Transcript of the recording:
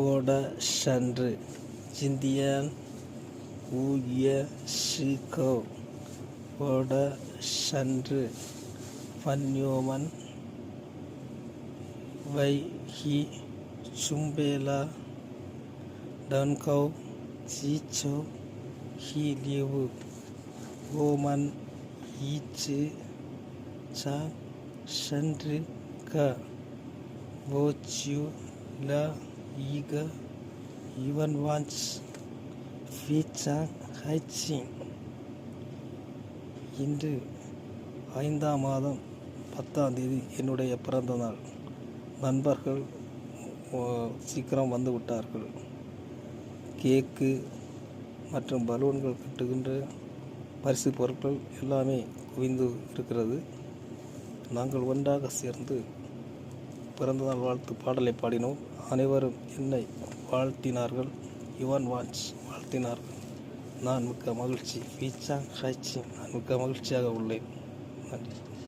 ஓட ஷன்று ஜிந்தியன் ஊய ஷிகோ ஓட ஷன்று பன்யோமன் வை ஹி சும்பேலா டன்கௌ ஜீச்சோ ஹி லிவு ஓமன் ஈச்சு சா ஷன்று க ஓச்சியூ ல ஈக யுவன் வான்ச் ஃபீச்சாங் ஹைச்சிங். இன்று 5ஆம் மாதம் 10ஆம் தேதி என்னுடைய பிறந்த நாள். நண்பர்கள் சீக்கிரம் வந்து விட்டார்கள். கேக்கு மற்றும் பலூன்கள் கட்டுகின்ற பரிசு பொருட்கள் எல்லாமே குவிந்து இருக்கிறது. நாங்கள் ஒன்றாக சேர்ந்து பிறந்தநாள் வாழ்த்து பாடலை பாடினோம். அனைவரும் என்னை வாழ்த்தினார்கள். யுவன் வான்ச் வாழ்த்தினார்கள். நான் மிக்க மகிழ்ச்சி. ஃபீச்சாங் ஹைச்சிங் நான் மிக்க மகிழ்ச்சியாக உள்ளேன். நன்றி.